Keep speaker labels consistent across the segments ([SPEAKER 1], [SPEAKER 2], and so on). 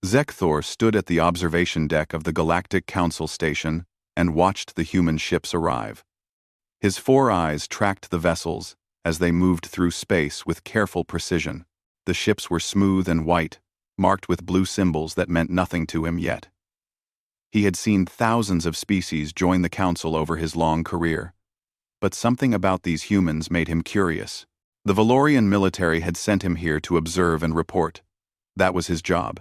[SPEAKER 1] Zekthor stood at the observation deck of the Galactic Council station and watched the human ships arrive. His 4 eyes tracked the vessels as they moved through space with careful precision. The ships were smooth and white, marked with blue symbols that meant nothing to him yet. He had seen thousands of species join the Council over his long career, but something about these humans made him curious. The Valorian military had sent him here to observe and report. That was his job.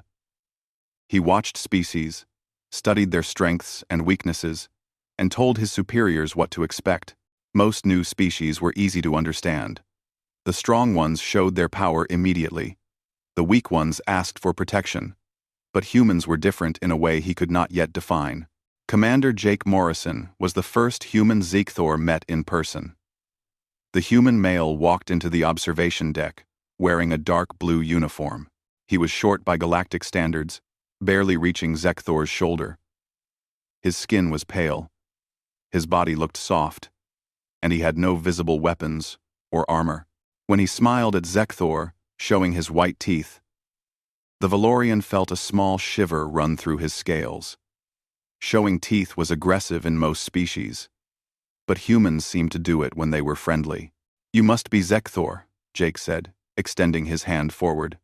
[SPEAKER 1] He watched species, studied their strengths and weaknesses, and told his superiors what to expect. Most new species were easy to understand. The strong ones showed their power immediately. The weak ones asked for protection. But humans were different in a way he could not yet define. Commander Jake Morrison was the first human Zekthor met in person. The human male walked into the observation deck, wearing a dark blue uniform. He was short by galactic standards, barely reaching Zekthor's shoulder. His skin was pale. His body looked soft, and he had no visible weapons or armor. When he smiled at Zekthor, showing his white teeth, the Valorian felt a small shiver run through his scales. Showing teeth was aggressive in most species, but humans seemed to do it when they were friendly. "You must be Zekthor," Jake said, extending his hand forward.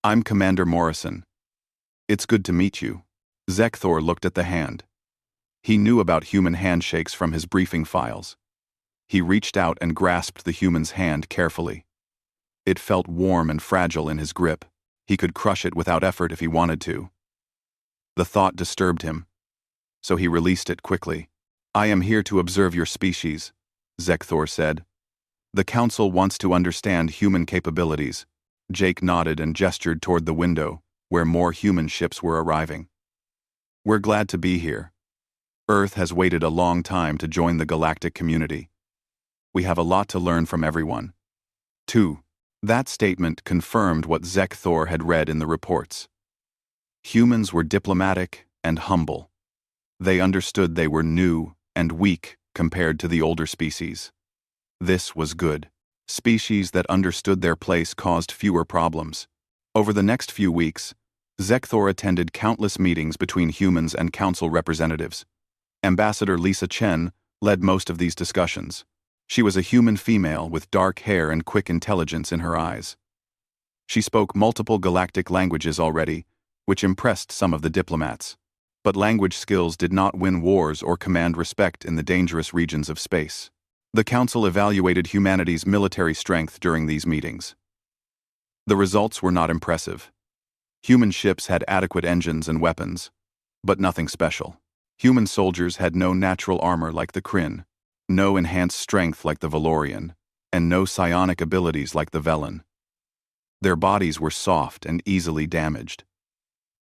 [SPEAKER 1] "I'm Commander Morrison. It's good to meet you." Zekthor looked at the hand. He knew about human handshakes from his briefing files. He reached out and grasped the human's hand carefully. It felt warm and fragile in his grip. He could crush it without effort if he wanted to. The thought disturbed him, so he released it quickly. "I am here to observe your species," Zekthor said. "The Council wants to understand human capabilities." Jake nodded and gestured toward the window, where more human ships were arriving. "We're glad to be here. Earth has waited a long time to join the galactic community. We have a lot to learn from everyone." 2. That statement confirmed what Zekthor had read in the reports. Humans were diplomatic and humble. They understood they were new and weak compared to the older species. This was good. Species that understood their place caused fewer problems. Over the next few weeks, Zekthor attended countless meetings between humans and council representatives. Ambassador Lisa Chen led most of these discussions. She was a human female with dark hair and quick intelligence in her eyes. She spoke multiple galactic languages already, which impressed some of the diplomats. But language skills did not win wars or command respect in the dangerous regions of space. The Council evaluated humanity's military strength during these meetings. The results were not impressive. Human ships had adequate engines and weapons, but nothing special. Human soldiers had no natural armor like the Kryn, no enhanced strength like the Valorian, and no psionic abilities like the Velen. Their bodies were soft and easily damaged.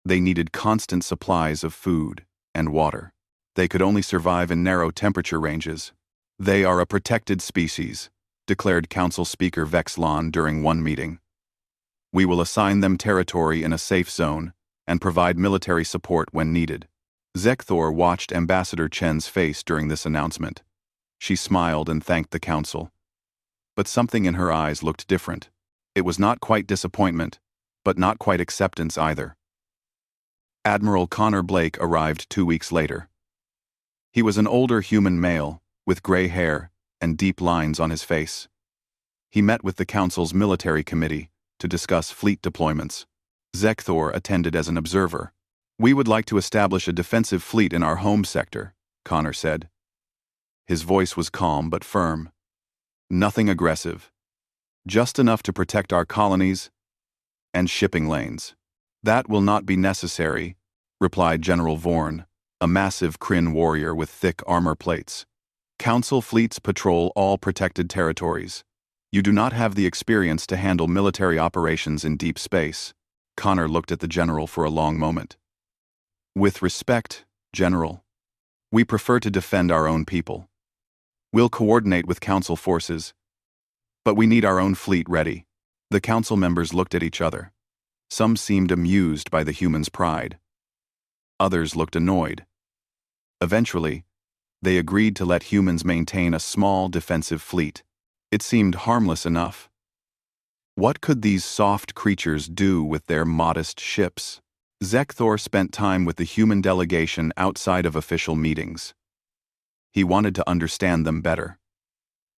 [SPEAKER 1] They needed constant supplies of food and water. They could only survive in narrow temperature ranges. "They are a protected species," declared Council Speaker Vexlon during one meeting. "We will assign them territory in a safe zone and provide military support when needed." Zekthor watched Ambassador Chen's face during this announcement. She smiled and thanked the Council. But something in her eyes looked different. It was not quite disappointment, but not quite acceptance either. Admiral Connor Blake arrived 2 weeks later. He was an older human male, with gray hair and deep lines on his face. He met with the Council's military committee to discuss fleet deployments. Zekthor attended as an observer. "We would like to establish a defensive fleet in our home sector," Connor said. His voice was calm but firm. "Nothing aggressive. Just enough to protect our colonies and shipping lanes." "That will not be necessary," replied General Vorn, a massive Kryn warrior with thick armor plates. "Council fleets patrol all protected territories. You do not have the experience to handle military operations in deep space." Connor looked at the general for a long moment. "With respect, General, we prefer to defend our own people. We'll coordinate with Council forces, but we need our own fleet ready." The Council members looked at each other. Some seemed amused by the human's pride. Others looked annoyed. Eventually, they agreed to let humans maintain a small defensive fleet. It seemed harmless enough. What could these soft creatures do with their modest ships? Zekthor spent time with the human delegation outside of official meetings. He wanted to understand them better.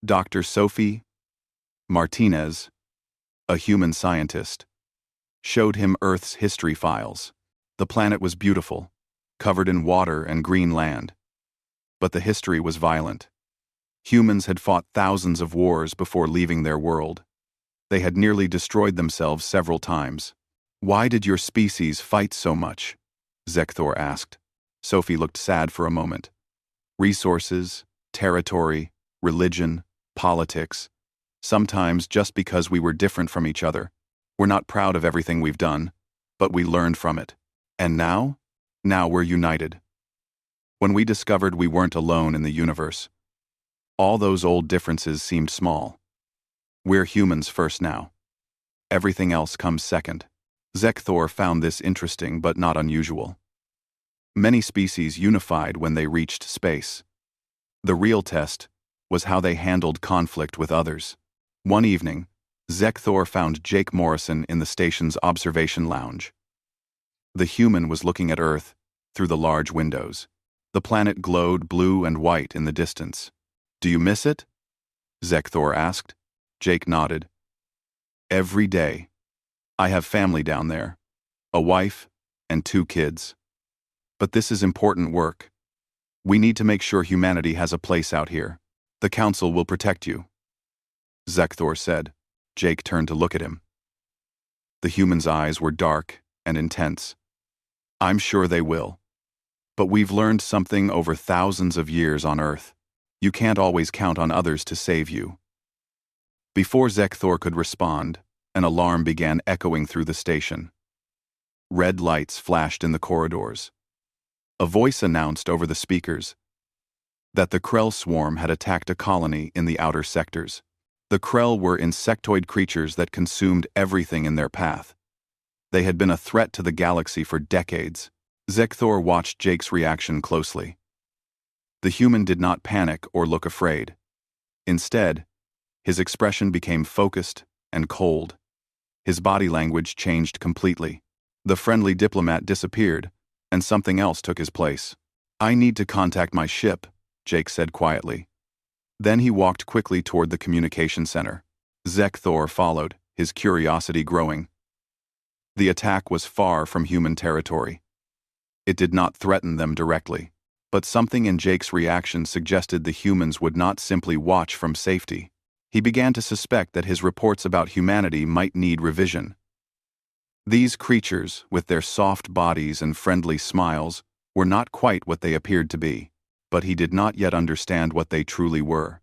[SPEAKER 1] Dr. Sophie Martinez, a human scientist, showed him Earth's history files. The planet was beautiful, covered in water and green land. But the history was violent. Humans had fought thousands of wars before leaving their world. They had nearly destroyed themselves several times. "Why did your species fight so much?" Zekthor asked. Sophie looked sad for a moment. "Resources, territory, religion, politics. Sometimes just because we were different from each other. We're not proud of everything we've done, but we learned from it. And now? Now we're united. When we discovered we weren't alone in the universe, all those old differences seemed small. We're humans first now. Everything else comes second." Zekthor found this interesting but not unusual. Many species unified when they reached space. The real test was how they handled conflict with others. One evening, Zekthor found Jake Morrison in the station's observation lounge. The human was looking at Earth through the large windows. The planet glowed blue and white in the distance. "Do you miss it?" Zekthor asked. Jake nodded. "Every day. I have family down there, a wife and 2 kids. But this is important work. We need to make sure humanity has a place out here. The Council will protect you," Zekthor said. Jake turned to look at him. The human's eyes were dark and intense. "I'm sure they will. But we've learned something over thousands of years on Earth. You can't always count on others to save you." Before Zekthor could respond, an alarm began echoing through the station. Red lights flashed in the corridors. A voice announced over the speakers that the Krell swarm had attacked a colony in the outer sectors. The Krell were insectoid creatures that consumed everything in their path. They had been a threat to the galaxy for decades. Zekthor watched Jake's reaction closely. The human did not panic or look afraid. Instead, his expression became focused and cold. His body language changed completely. The friendly diplomat disappeared, and something else took his place. "I need to contact my ship," Jake said quietly. Then he walked quickly toward the communication center. Zekthor followed, his curiosity growing. The attack was far from human territory. It did not threaten them directly, but something in Jake's reaction suggested the humans would not simply watch from safety. He began to suspect that his reports about humanity might need revision. These creatures, with their soft bodies and friendly smiles, were not quite what they appeared to be, but he did not yet understand what they truly were.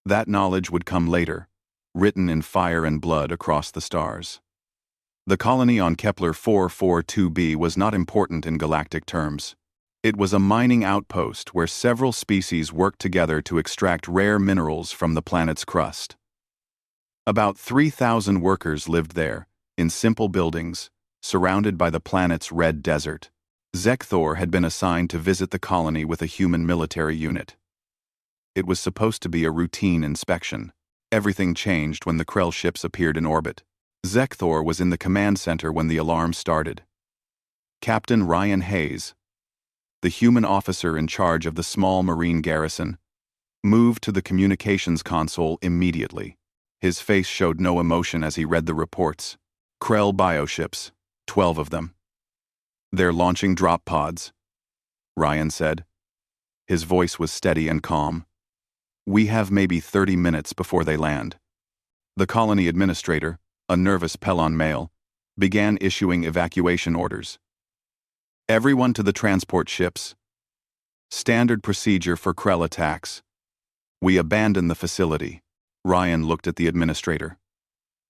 [SPEAKER 1] That knowledge would come later, written in fire and blood across the stars. The colony on Kepler 442b was not important in galactic terms. It was a mining outpost where several species worked together to extract rare minerals from the planet's crust. About 3,000 workers lived there, in simple buildings, surrounded by the planet's red desert. Zekthor had been assigned to visit the colony with a human military unit. It was supposed to be a routine inspection. Everything changed when the Krell ships appeared in orbit. Zekthor was in the command center when the alarm started. Captain Ryan Hayes, the human officer in charge of the small marine garrison, moved to the communications console immediately. His face showed no emotion as he read the reports. "Krell bioships, 12 of them. They're launching drop pods," Ryan said. His voice was steady and calm. "We have maybe 30 minutes before they land." The colony administrator, a nervous Pelon male, began issuing evacuation orders. "Everyone to the transport ships. Standard procedure for Krell attacks. We abandon the facility." Ryan looked at the administrator.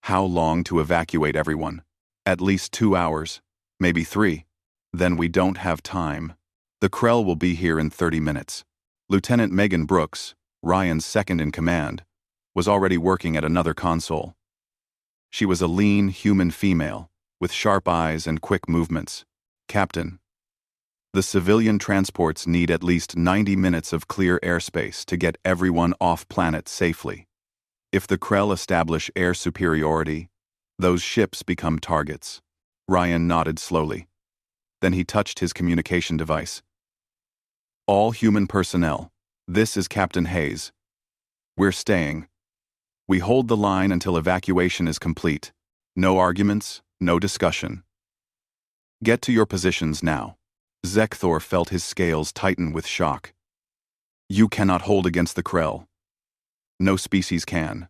[SPEAKER 1] "How long to evacuate everyone?" "At least 2 hours, maybe 3. Then we don't have time. The Krell will be here in 30 minutes. Lieutenant Megan Brooks, Ryan's second in command, was already working at another console. She was a lean, human female, with sharp eyes and quick movements. "Captain, the civilian transports need at least 90 minutes of clear airspace to get everyone off-planet safely. If the Krell establish air superiority, those ships become targets. Ryan nodded slowly. Then he touched his communication device. All human personnel, this is Captain Hayes. We're staying. We hold the line until evacuation is complete. No arguments, no discussion. Get to your positions now. Zekthor felt his scales tighten with shock. You cannot hold against the Krell. No species can.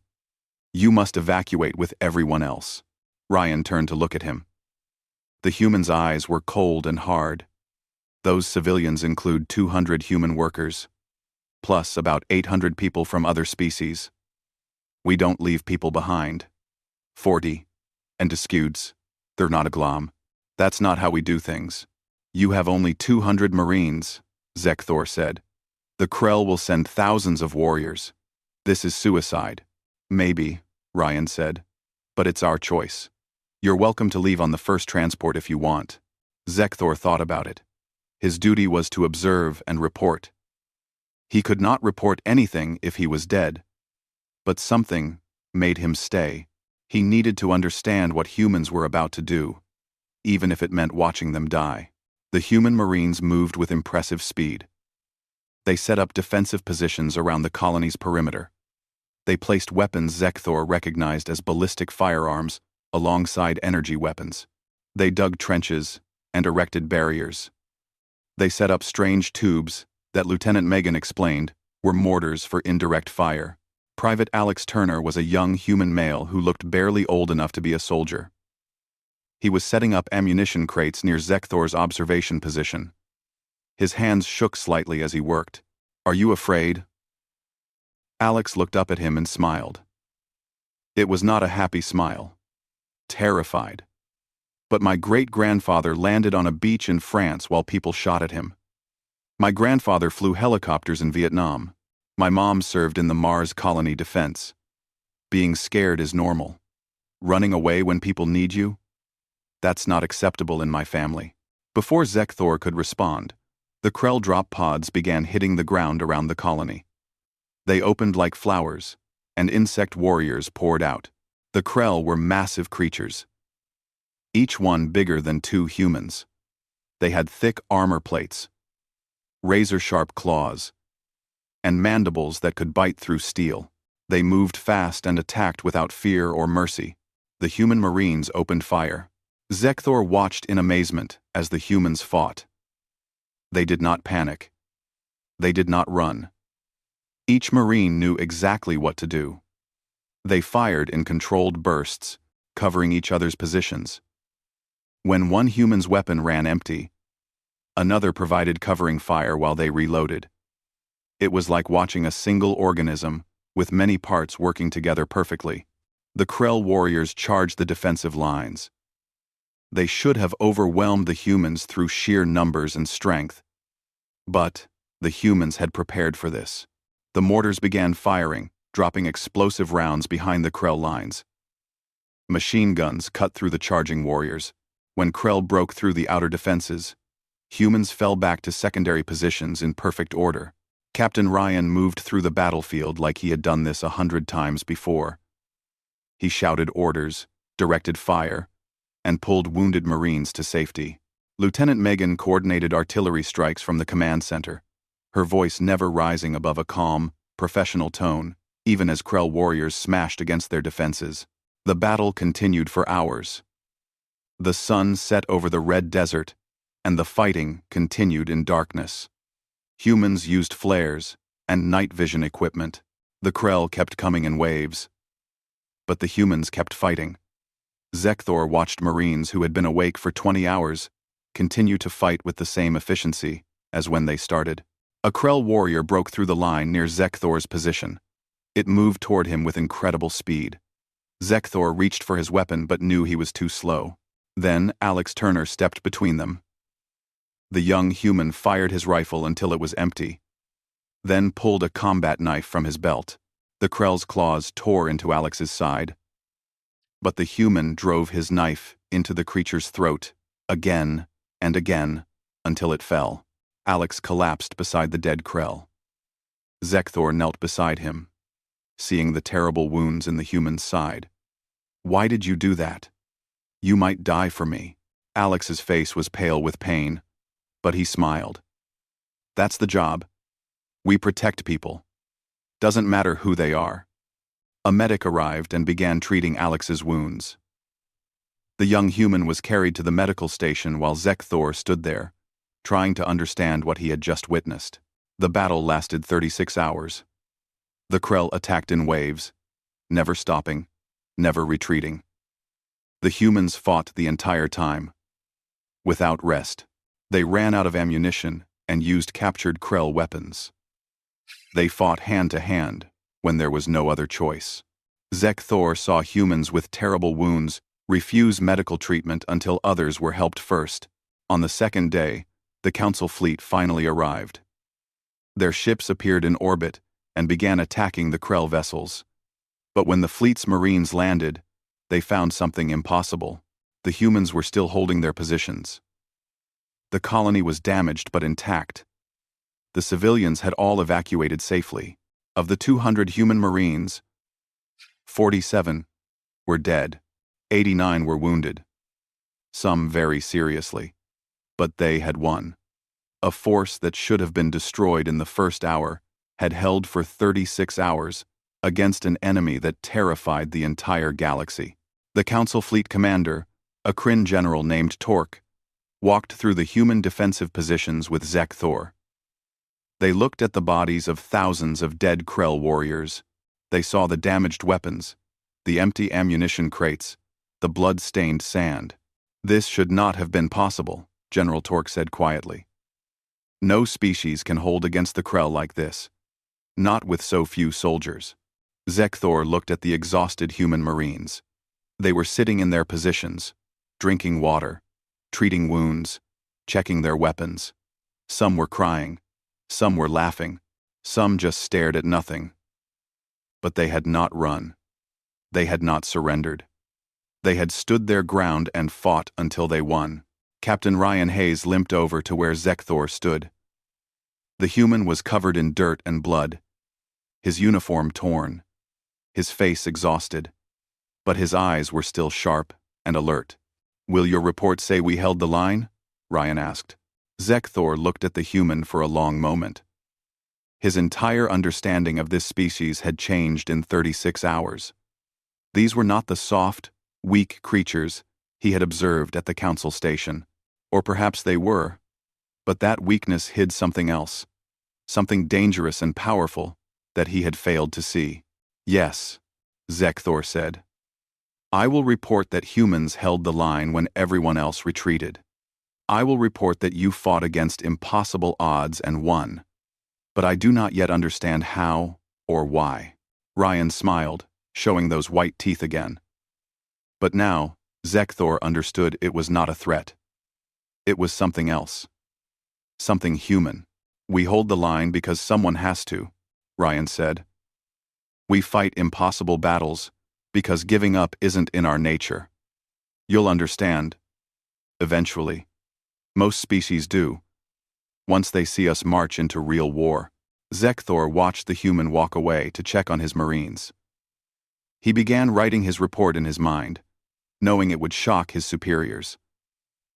[SPEAKER 1] You must evacuate with everyone else. Ryan turned to look at him. The human's eyes were cold and hard. Those civilians include 200 human workers, plus about 800 people from other species. We don't leave people behind. 40. And disputes. They're not a glom. That's not how we do things. You have only 200 Marines, Zekthor said. The Krell will send thousands of warriors. This is suicide. Maybe, Ryan said. But it's our choice. You're welcome to leave on the first transport if you want. Zekthor thought about it. His duty was to observe and report. He could not report anything if he was dead. But something made him stay. He needed to understand what humans were about to do, even if it meant watching them die. The human Marines moved with impressive speed. They set up defensive positions around the colony's perimeter. They placed weapons Zekthor recognized as ballistic firearms alongside energy weapons. They dug trenches and erected barriers. They set up strange tubes that Lieutenant Megan explained were mortars for indirect fire. Private Alex Turner was a young human male who looked barely old enough to be a soldier. He was setting up ammunition crates near Zekthor's observation position. His hands shook slightly as he worked. Are you afraid? Alex looked up at him and smiled. It was not a happy smile. Terrified. But my great-grandfather landed on a beach in France while people shot at him. My grandfather flew helicopters in Vietnam. My mom served in the Mars colony defense. Being scared is normal. Running away when people need you? That's not acceptable in my family. Before Zekthor could respond, the Krell drop pods began hitting the ground around the colony. They opened like flowers, and insect warriors poured out. The Krell were massive creatures, each one bigger than 2 humans. They had thick armor plates, razor-sharp claws, and mandibles that could bite through steel. They moved fast and attacked without fear or mercy. The human Marines opened fire. Zekthor watched in amazement as the humans fought. They did not panic. They did not run. Each Marine knew exactly what to do. They fired in controlled bursts, covering each other's positions. When one human's weapon ran empty, another provided covering fire while they reloaded. It was like watching a single organism with many parts working together perfectly. The Krell warriors charged the defensive lines. They should have overwhelmed the humans through sheer numbers and strength. But the humans had prepared for this. The mortars began firing, dropping explosive rounds behind the Krell lines. Machine guns cut through the charging warriors. When Krell broke through the outer defenses, humans fell back to secondary positions in perfect order. Captain Ryan moved through the battlefield like he had done this 100 times before. He shouted orders, directed fire, and pulled wounded Marines to safety. Lieutenant Megan coordinated artillery strikes from the command center, her voice never rising above a calm, professional tone, even as Krell warriors smashed against their defenses. The battle continued for hours. The sun set over the red desert, and the fighting continued in darkness. Humans used flares and night vision equipment. The Krell kept coming in waves. But the humans kept fighting. Zekthor watched Marines who had been awake for 20 hours continue to fight with the same efficiency as when they started. A Krell warrior broke through the line near Zekthor's position. It moved toward him with incredible speed. Zekthor reached for his weapon but knew he was too slow. Then Alex Turner stepped between them. The young human fired his rifle until it was empty, then pulled a combat knife from his belt. The Krell's claws tore into Alex's side. But the human drove his knife into the creature's throat, again and again, until it fell. Alex collapsed beside the dead Krell. Zekthor knelt beside him, seeing the terrible wounds in the human's side. Why did you do that? You might die for me. Alex's face was pale with pain, but he smiled. That's the job. We protect people. Doesn't matter who they are. A medic arrived and began treating Alex's wounds. The young human was carried to the medical station while Zekthor stood there, trying to understand what he had just witnessed. The battle lasted 36 hours. The Krell attacked in waves, never stopping, never retreating. The humans fought the entire time, without rest. They ran out of ammunition and used captured Krell weapons. They fought hand to hand when there was no other choice. Zekthor saw humans with terrible wounds refuse medical treatment until others were helped first. On the second day, the Council fleet finally arrived. Their ships appeared in orbit and began attacking the Krell vessels. But when the fleet's marines landed, they found something impossible. The humans were still holding their positions. The colony was damaged but intact. The civilians had all evacuated safely. Of the 200 human marines, 47 were dead, 89 were wounded, some very seriously. But they had won. A force that should have been destroyed in the first hour had held for 36 hours against an enemy that terrified the entire galaxy. The Council fleet commander, a Kryn general named Torque, walked through the human defensive positions with Zekthor. They looked at the bodies of thousands of dead Krell warriors. They saw the damaged weapons, the empty ammunition crates, the blood-stained sand. This should not have been possible, General Torque said quietly. No species can hold against the Krell like this. Not with so few soldiers. Zekthor looked at the exhausted human marines. They were sitting in their positions, drinking water, treating wounds, checking their weapons. Some were crying. Some were laughing, some just stared at nothing. But they had not run. They had not surrendered. They had stood their ground and fought until they won. Captain Ryan Hayes limped over to where Zekthor stood. The human was covered in dirt and blood, his uniform torn, his face exhausted, but his eyes were still sharp and alert. "Will your report say we held the line?" Ryan asked. Zekthor looked at the human for a long moment. His entire understanding of this species had changed in 36 hours. These were not the soft, weak creatures he had observed at the Council station. Or perhaps they were, but that weakness hid something else, something dangerous and powerful that he had failed to see. "Yes," Zekthor said. "I will report that humans held the line when everyone else retreated. I will report that you fought against impossible odds and won. But I do not yet understand how or why." Ryan smiled, showing those white teeth again. But now, Zekthor understood it was not a threat. It was something else. Something human. "We hold the line because someone has to," Ryan said. "We fight impossible battles because giving up isn't in our nature. You'll understand. Eventually. Most species do. Once they see us march into real war." Zekthor watched the human walk away to check on his marines. He began writing his report in his mind, knowing it would shock his superiors.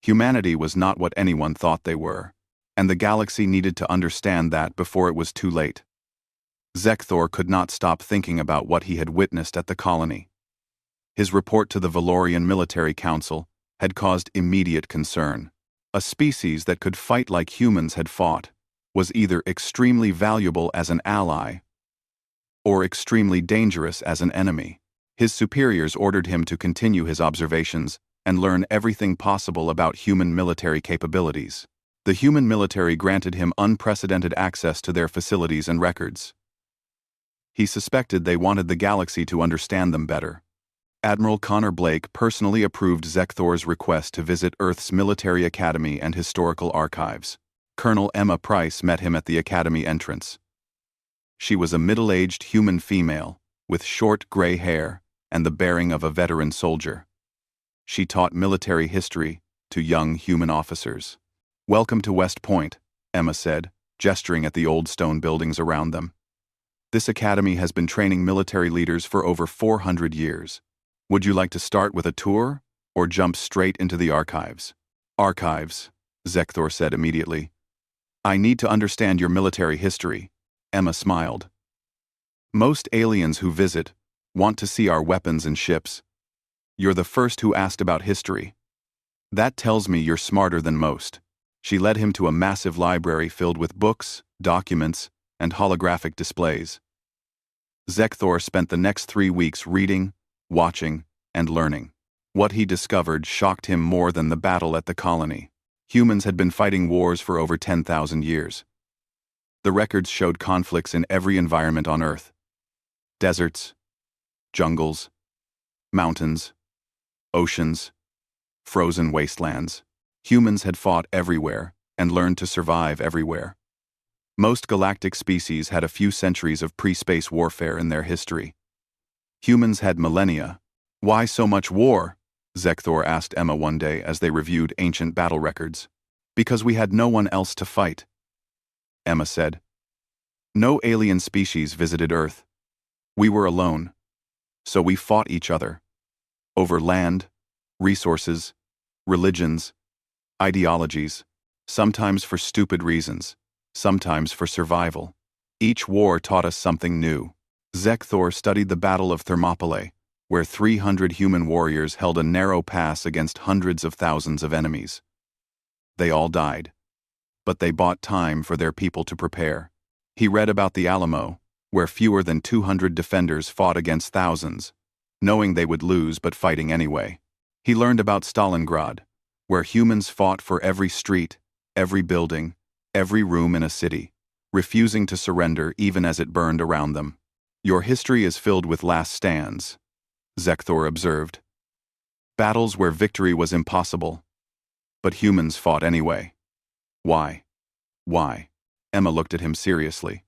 [SPEAKER 1] Humanity was not what anyone thought they were, and the galaxy needed to understand that before it was too late. Zekthor could not stop thinking about what he had witnessed at the colony. His report to the Valorian Military Council had caused immediate concern. A species that could fight like humans had fought was either extremely valuable as an ally or extremely dangerous as an enemy. His superiors ordered him to continue his observations and learn everything possible about human military capabilities. The human military granted him unprecedented access to their facilities and records. He suspected they wanted the galaxy to understand them better. Admiral Connor Blake personally approved Zekthor's request to visit Earth's military academy and historical archives. Colonel Emma Price met him at the academy entrance. She was a middle-aged human female, with short gray hair and the bearing of a veteran soldier. She taught military history to young human officers. "Welcome to West Point," Emma said, gesturing at the old stone buildings around them. "This academy has been training military leaders for over 400 years. Would you like to start with a tour, or jump straight into the archives?" Archives, Zekthor said immediately. I need to understand your military history, Emma smiled. Most aliens who visit want to see our weapons and ships. You're the first who asked about history. That tells me you're smarter than most. She led him to a massive library filled with books, documents, and holographic displays. Zekthor spent the next 3 weeks reading, watching, and learning. What he discovered shocked him more than the battle at the colony. Humans had been fighting wars for over 10,000 years. The records showed conflicts in every environment on Earth. Deserts, jungles, mountains, oceans, frozen wastelands. Humans had fought everywhere and learned to survive everywhere. Most galactic species had a few centuries of pre-space warfare in their history. Humans had millennia. Why so much war? Zekthor asked Emma one day as they reviewed ancient battle records. Because we had no one else to fight, Emma said. No alien species visited Earth. We were alone. So we fought each other. Over land, resources, religions, ideologies, sometimes for stupid reasons, sometimes for survival. Each war taught us something new. Zekthor studied the Battle of Thermopylae, where 300 human warriors held a narrow pass against hundreds of thousands of enemies. They all died, but they bought time for their people to prepare. He read about the Alamo, where fewer than 200 defenders fought against thousands, knowing they would lose but fighting anyway. He learned about Stalingrad, where humans fought for every street, every building, every room in a city, refusing to surrender even as it burned around them. Your history is filled with last stands, Zekthor observed. Battles where victory was impossible. But humans fought anyway. Why? Why? Emma looked at him seriously.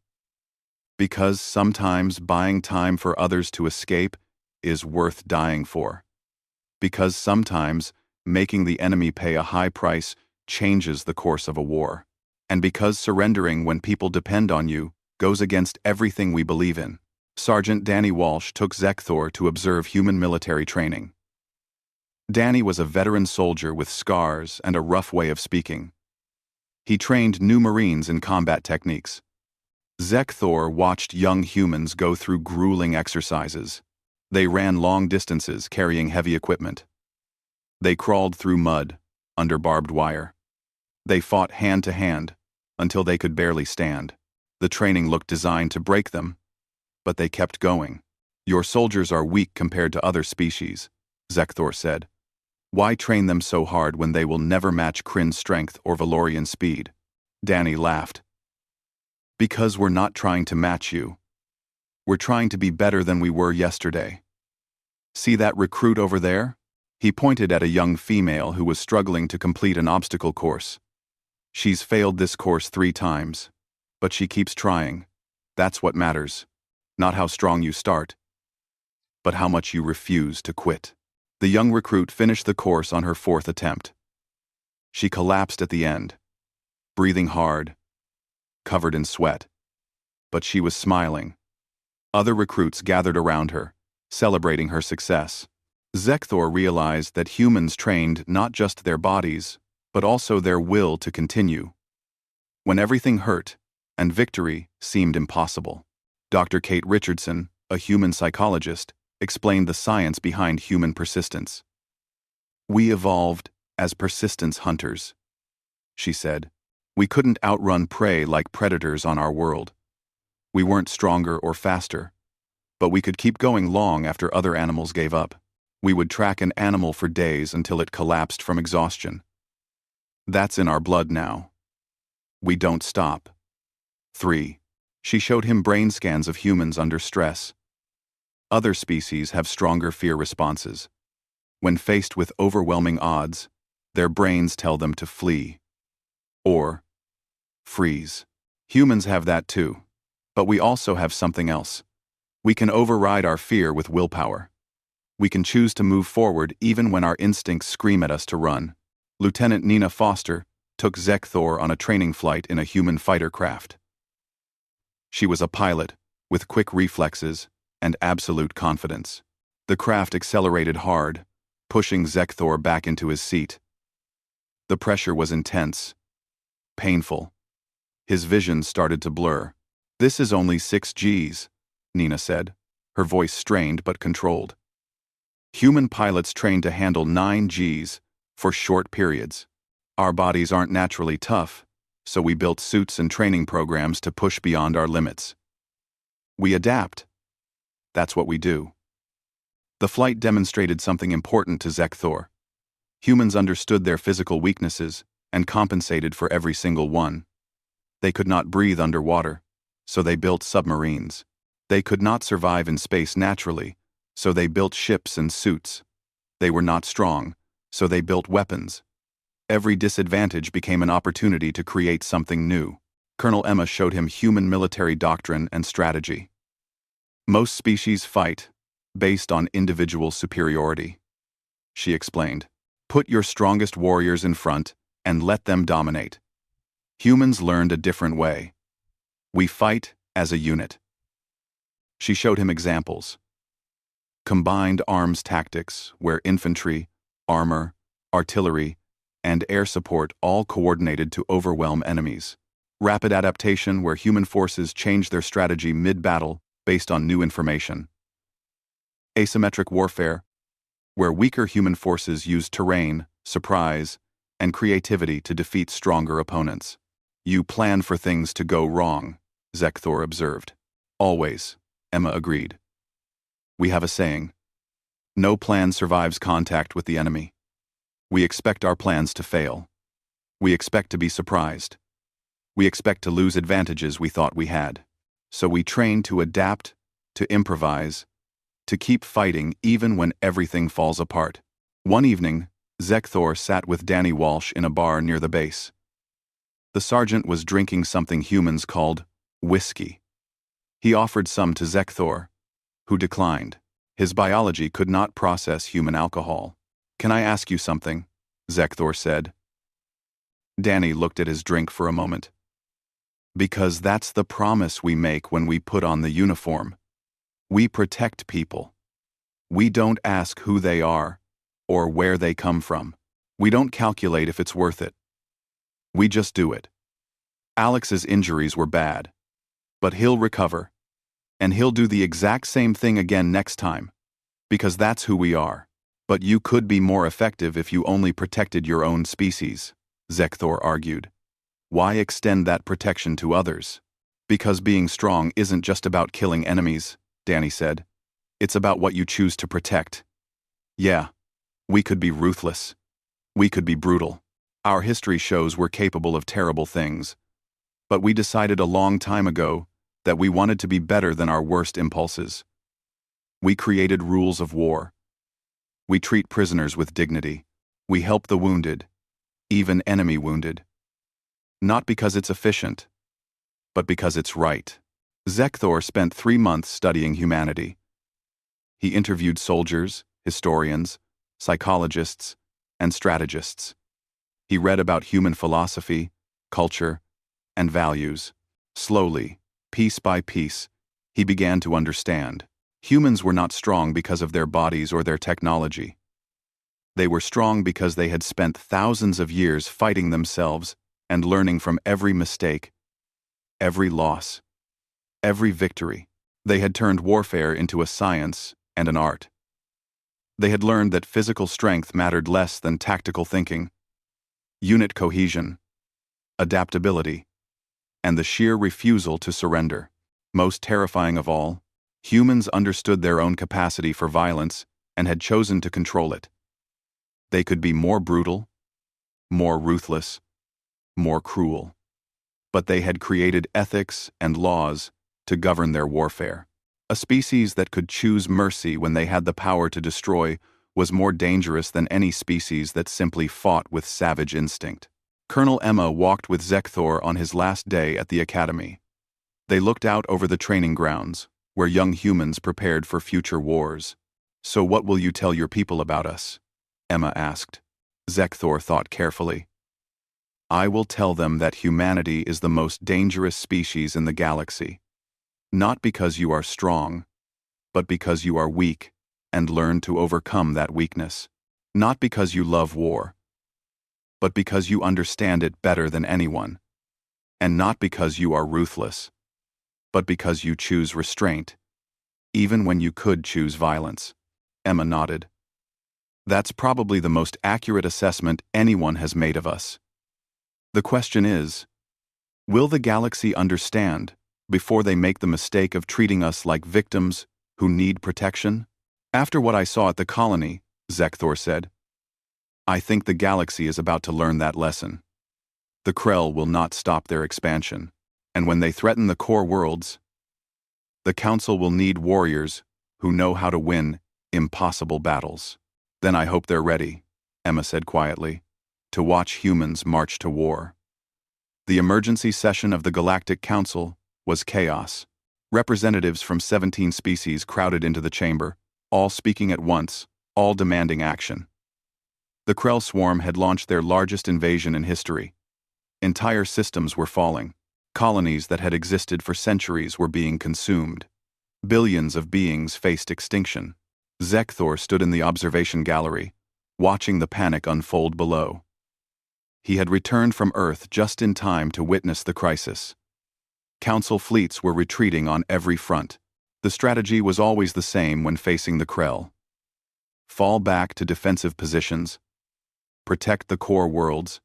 [SPEAKER 1] Because sometimes buying time for others to escape is worth dying for. Because sometimes making the enemy pay a high price changes the course of a war. And because surrendering when people depend on you goes against everything we believe in. Sergeant Danny Walsh took Zekthor to observe human military training. Danny was a veteran soldier with scars and a rough way of speaking. He trained new Marines in combat techniques. Zekthor watched young humans go through grueling exercises. They ran long distances carrying heavy equipment. They crawled through mud, under barbed wire. They fought hand to hand, until they could barely stand. The training looked designed to break them, but they kept going. Your soldiers are weak compared to other species, Zekthor said. Why train them so hard when they will never match Kryn's strength or Valorian speed? Danny laughed. Because we're not trying to match you. We're trying to be better than we were yesterday. See that recruit over there? He pointed at a young female who was struggling to complete an obstacle course. She's failed this course 3 times, but she keeps trying. That's what matters. Not how strong you start, but how much you refuse to quit. The young recruit finished the course on her 4th attempt. She collapsed at the end, breathing hard, covered in sweat. But she was smiling. Other recruits gathered around her, celebrating her success. Zekthor realized that humans trained not just their bodies, but also their will to continue. When everything hurt, and victory seemed impossible. Dr. Kate Richardson, a human psychologist, explained the science behind human persistence. We evolved as persistence hunters, she said. We couldn't outrun prey like predators on our world. We weren't stronger or faster, but we could keep going long after other animals gave up. We would track an animal for days until it collapsed from exhaustion. That's in our blood now. We don't stop. 3. She showed him brain scans of humans under stress. Other species have stronger fear responses. When faced with overwhelming odds, their brains tell them to flee. Or freeze. Humans have that too. But we also have something else. We can override our fear with willpower. We can choose to move forward even when our instincts scream at us to run. Lieutenant Nina Foster took Zekthor on a training flight in a human fighter craft. She was a pilot, with quick reflexes and absolute confidence. The craft accelerated hard, pushing Zekthor back into his seat. The pressure was intense, painful. His vision started to blur. "This is only 6 Gs, Nina said, her voice strained but controlled. "Human pilots trained to handle 9 Gs for short periods. Our bodies aren't naturally tough, so we built suits and training programs to push beyond our limits. We adapt. That's what we do." The flight demonstrated something important to Zekthor. Humans understood their physical weaknesses and compensated for every single one. They could not breathe underwater, so they built submarines. They could not survive in space naturally, so they built ships and suits. They were not strong, so they built weapons. Every disadvantage became an opportunity to create something new. Colonel Emma showed him human military doctrine and strategy. "Most species fight based on individual superiority," she explained. "Put your strongest warriors in front and let them dominate. Humans learned a different way. We fight as a unit." She showed him examples. Combined arms tactics, where infantry, armor, artillery, and air support all coordinated to overwhelm enemies. Rapid adaptation, where human forces changed their strategy mid-battle based on new information. Asymmetric warfare, where weaker human forces used terrain, surprise, and creativity to defeat stronger opponents. "You plan for things to go wrong," Zekthor observed. "Always," Emma agreed. "We have a saying. No plan survives contact with the enemy. We expect our plans to fail. We expect to be surprised. We expect to lose advantages we thought we had. So we train to adapt, to improvise, to keep fighting even when everything falls apart." One evening, Zekthor sat with Danny Walsh in a bar near the base. The sergeant was drinking something humans called whiskey. He offered some to Zekthor, who declined. His biology could not process human alcohol. "Can I ask you something?" Zekthor said. Danny looked at his drink for a moment. "Because that's the promise we make when we put on the uniform. We protect people. We don't ask who they are or where they come from. We don't calculate if it's worth it. We just do it. Alex's injuries were bad, but he'll recover, and he'll do the exact same thing again next time, because that's who we are. But you could be more effective if you only protected your own species," Zekthor argued. "Why extend that protection to others?" "Because being strong isn't just about killing enemies," Danny said. "It's about what you choose to protect. Yeah, we could be ruthless. We could be brutal. Our history shows we're capable of terrible things. But we decided a long time ago that we wanted to be better than our worst impulses. We created rules of war. We treat prisoners with dignity. We help the wounded, even enemy wounded. Not because it's efficient, but because it's right." Zekthor spent 3 months studying humanity. He interviewed soldiers, historians, psychologists, and strategists. He read about human philosophy, culture, and values. Slowly, piece by piece, he began to understand. Humans were not strong because of their bodies or their technology. They were strong because they had spent thousands of years fighting themselves and learning from every mistake, every loss, every victory. They had turned warfare into a science and an art. They had learned that physical strength mattered less than tactical thinking, unit cohesion, adaptability, and the sheer refusal to surrender. Most terrifying of all, humans understood their own capacity for violence and had chosen to control it. They could be more brutal, more ruthless, more cruel. But they had created ethics and laws to govern their warfare. A species that could choose mercy when they had the power to destroy was more dangerous than any species that simply fought with savage instinct. Colonel Emma walked with Zekthor on his last day at the academy. They looked out over the training grounds, where young humans prepared for future wars. "So what will you tell your people about us?" Emma asked. Zekthor thought carefully. "I will tell them that humanity is the most dangerous species in the galaxy. Not because you are strong, but because you are weak and learn to overcome that weakness. Not because you love war, but because you understand it better than anyone. And not because you are ruthless, but because you choose restraint, even when you could choose violence. Emma nodded. That's probably the most accurate assessment anyone has made of us. The question is, will the galaxy understand before they make the mistake of treating us like victims who need protection? After what I saw at the colony, Zekthor said, I think the galaxy is about to learn that lesson. The Krell will not stop their expansion, and when they threaten the core worlds, the Council will need warriors who know how to win impossible battles. Then I hope they're ready, Emma said quietly, to watch humans march to war. The emergency session of the Galactic Council was chaos. Representatives from 17 species crowded into the chamber, all speaking at once, all demanding action. The Krell swarm had launched their largest invasion in history. Entire systems were falling. Colonies that had existed for centuries were being consumed. Billions of beings faced extinction. Zekthor stood in the observation gallery, watching the panic unfold below. He had returned from Earth just in time to witness the crisis. Council fleets were retreating on every front. The strategy was always the same when facing the Krell. Fall back to defensive positions, protect the core worlds,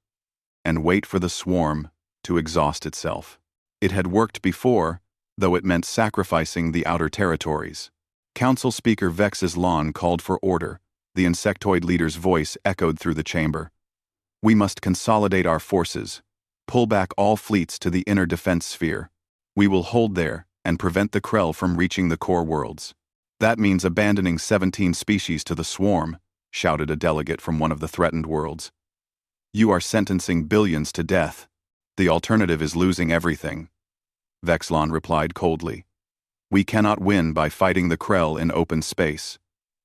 [SPEAKER 1] and wait for the swarm to exhaust itself. It had worked before, though it meant sacrificing the outer territories. Council Speaker Vex's Lawn called for order. The insectoid leader's voice echoed through the chamber. We must consolidate our forces, pull back all fleets to the inner defense sphere. We will hold there and prevent the Krell from reaching the core worlds. That means abandoning 17 species to the swarm, shouted a delegate from one of the threatened worlds. You are sentencing billions to death. The alternative is losing everything. Vexlon replied coldly. We cannot win by fighting the Krell in open space.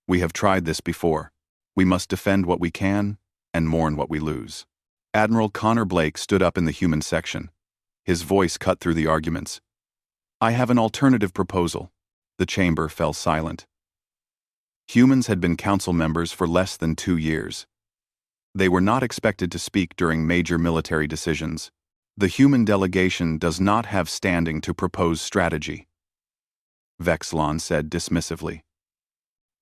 [SPEAKER 1] We have tried this before. We must defend what we can and mourn what we lose. Admiral Connor Blake stood up in the human section. His voice cut through the arguments. I have an alternative proposal. The chamber fell silent. Humans had been council members for less than 2 years. They were not expected to speak during major military decisions. The human delegation does not have standing to propose strategy. Vexlon said dismissively.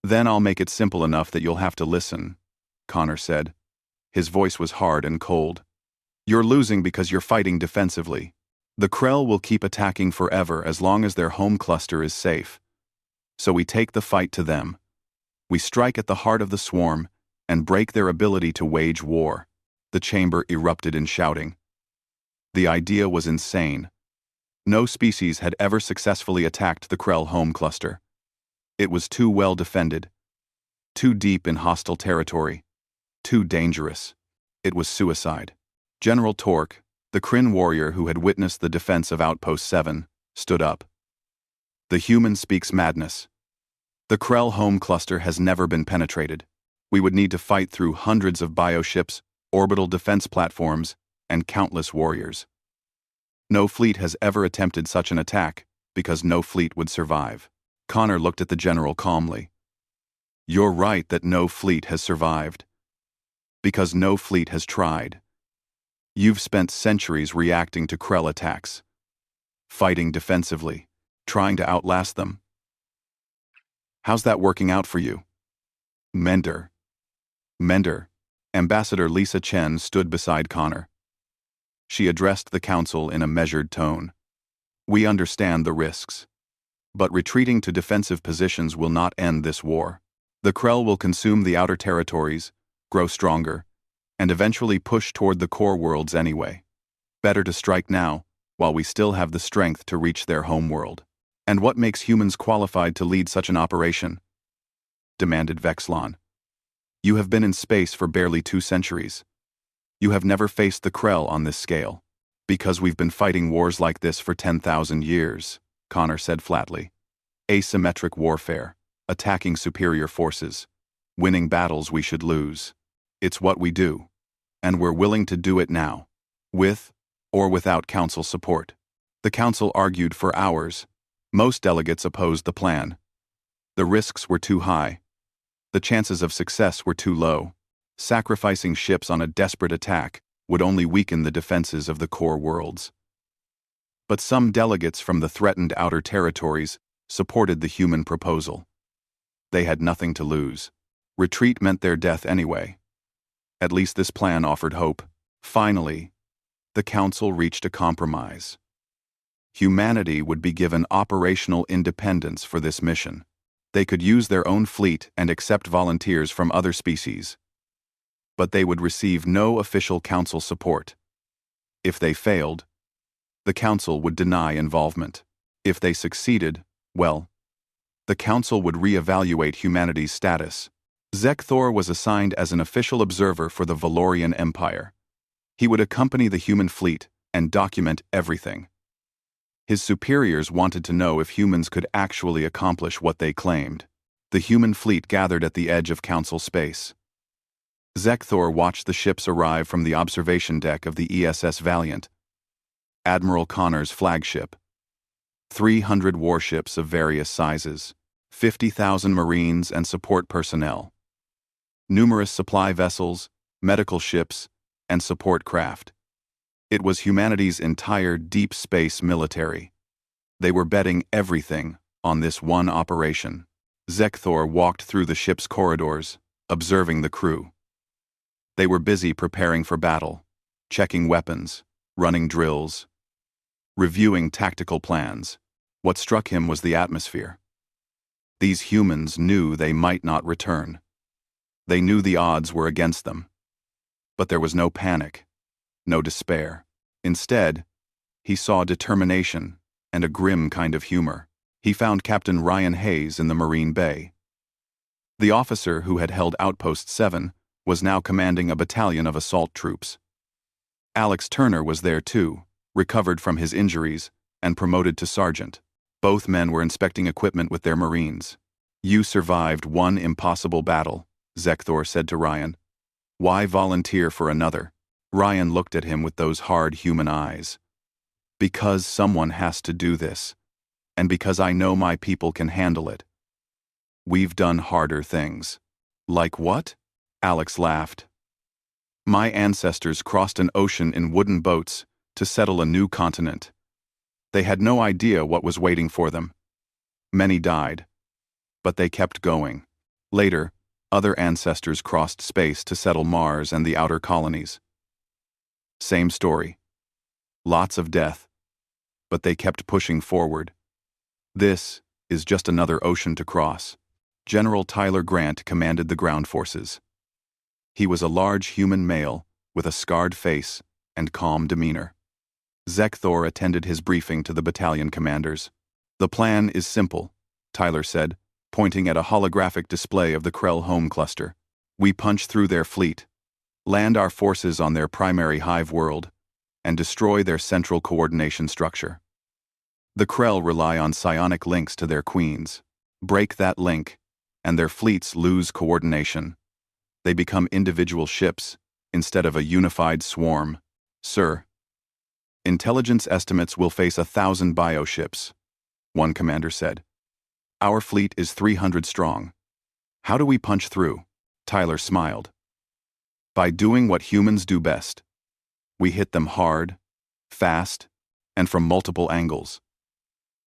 [SPEAKER 1] Then I'll make it simple enough that you'll have to listen, Connor said. His voice was hard and cold. You're losing because you're fighting defensively. The Krell will keep attacking forever as long as their home cluster is safe. So we take the fight to them. We strike at the heart of the swarm and break their ability to wage war. The chamber erupted in shouting. The idea was insane. No species had ever successfully attacked the Krell home cluster. It was too well defended, too deep in hostile territory, too dangerous. It was suicide. General Torque, the Kryn warrior who had witnessed the defense of Outpost 7, stood up. The human speaks madness. The Krell home cluster has never been penetrated. We would need to fight through hundreds of bioships, orbital defense platforms, and countless warriors. No fleet has ever attempted such an attack, because no fleet would survive. Connor looked at the general calmly. You're right that no fleet has survived. Because no fleet has tried. You've spent centuries reacting to Krell attacks, fighting defensively, trying to outlast them. How's that working out for you? Mender. Ambassador Lisa Chen stood beside Connor. She addressed the council in a measured tone. We understand the risks. But retreating to defensive positions will not end this war. The Krell will consume the outer territories, grow stronger, and eventually push toward the core worlds anyway. Better to strike now, while we still have the strength to reach their homeworld. And what makes humans qualified to lead such an operation? Demanded Vexlon. You have been in space for barely 2 centuries. You have never faced the Krell on this scale. Because we've been fighting wars like this for 10,000 years, Connor said flatly. Asymmetric warfare, attacking superior forces, winning battles we should lose. It's what we do. And we're willing to do it now, with or without council support. The council argued for hours. Most delegates opposed the plan. The risks were too high. The chances of success were too low. Sacrificing ships on a desperate attack would only weaken the defenses of the core worlds. But some delegates from the threatened outer territories supported the human proposal. They had nothing to lose. Retreat meant their death anyway. At least this plan offered hope. Finally, the Council reached a compromise. Humanity would be given operational independence for this mission. They could use their own fleet and accept volunteers from other species. But they would receive no official Council support. If they failed, the Council would deny involvement. If they succeeded, well, the Council would re-evaluate humanity's status. Zekthor was assigned as an official observer for the Valorian Empire. He would accompany the human fleet and document everything. His superiors wanted to know if humans could actually accomplish what they claimed. The human fleet gathered at the edge of Council space. Zekthor watched the ships arrive from the observation deck of the ESS Valiant, Admiral Connor's flagship. 300 warships of various sizes, 50,000 Marines and support personnel. Numerous supply vessels, medical ships, and support craft. It was humanity's entire deep space military. They were betting everything on this one operation. Zekthor walked through the ship's corridors, observing the crew. They were busy preparing for battle, checking weapons, running drills, reviewing tactical plans. What struck him was the atmosphere. These humans knew they might not return. They knew the odds were against them. But there was no panic, no despair. Instead, he saw determination and a grim kind of humor. He found Captain Ryan Hayes in the Marine Bay. The officer who had held Outpost 7 was now commanding a battalion of assault troops. Alex Turner was there too, recovered from his injuries and promoted to sergeant. Both men were inspecting equipment with their Marines. "You survived one impossible battle," Zekthor said to Ryan. "Why volunteer for another?" Ryan looked at him with those hard human eyes. "Because someone has to do this, and because I know my people can handle it. We've done harder things." "Like what?" Alex laughed. "My ancestors crossed an ocean in wooden boats to settle a new continent. They had no idea what was waiting for them. Many died, but they kept going. Later, other ancestors crossed space to settle Mars and the outer colonies. Same story. Lots of death, but they kept pushing forward. This is just another ocean to cross." General Tyler Grant commanded the ground forces. He was a large human male with a scarred face and calm demeanor. Zekthor attended his briefing to the battalion commanders. "The plan is simple," Tyler said, pointing at a holographic display of the Krell home cluster. "We punch through their fleet, land our forces on their primary hive world, and destroy their central coordination structure. The Krell rely on psionic links to their queens. Break that link, and their fleets lose coordination. They become individual ships instead of a unified swarm. Sir, intelligence estimates will face 1,000 bioships," one commander said. "Our fleet is 300 strong. How do we punch through?" Tyler smiled. "By doing what humans do best. We hit them hard, fast, and from multiple angles.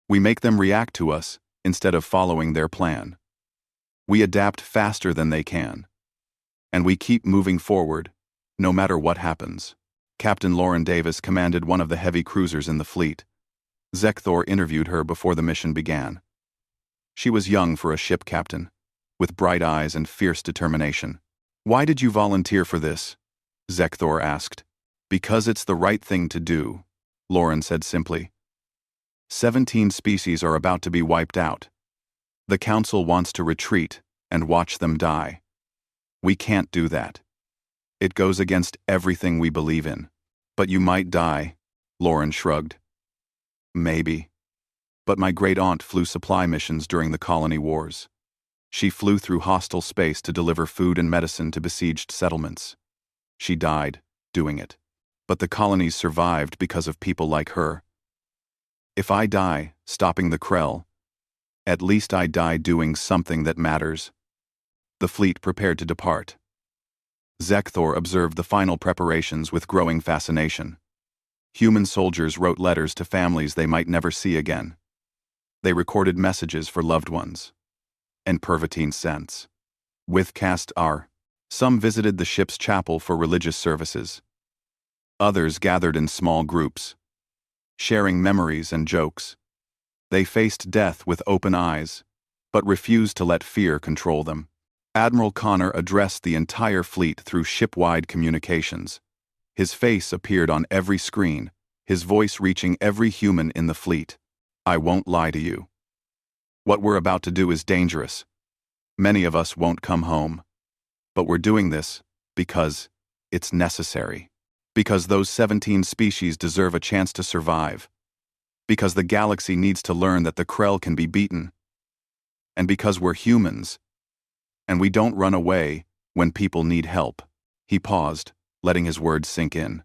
[SPEAKER 1] We make them react to us instead of following their plan. We adapt faster than they can. And we keep moving forward, no matter what happens." Captain Lauren Davis commanded one of the heavy cruisers in the fleet. Zekthor interviewed her before the mission began. She was young for a ship captain, with bright eyes and fierce determination. "Why did you volunteer for this?" Zekthor asked. "Because it's the right thing to do," Lauren said simply. 17 species are about to be wiped out. The Council wants to retreat and watch them die. We can't do that. It goes against everything we believe in. "But you might die," Lauren shrugged. "Maybe. But my great-aunt flew supply missions during the colony wars. She flew through hostile space to deliver food and medicine to besieged settlements. She died doing it. But the colonies survived because of people like her. If I die stopping the Krell, at least I die doing something that matters." The fleet prepared to depart. Zekthor observed the final preparations with growing fascination. Human soldiers wrote letters to families they might never see again. They recorded messages for loved ones. And Pervitine sense. With cast R. Some visited the ship's chapel for religious services. Others gathered in small groups, sharing memories and jokes. They faced death with open eyes, but refused to let fear control them. Admiral Connor addressed the entire fleet through ship-wide communications. His face appeared on every screen, his voice reaching every human in the fleet. I won't lie to you. What we're about to do is dangerous. Many of us won't come home. But we're doing this because it's necessary. Because those 17 species deserve a chance to survive. Because the galaxy needs to learn that the Krell can be beaten. And because we're humans. And we don't run away when people need help. He paused, letting his words sink in.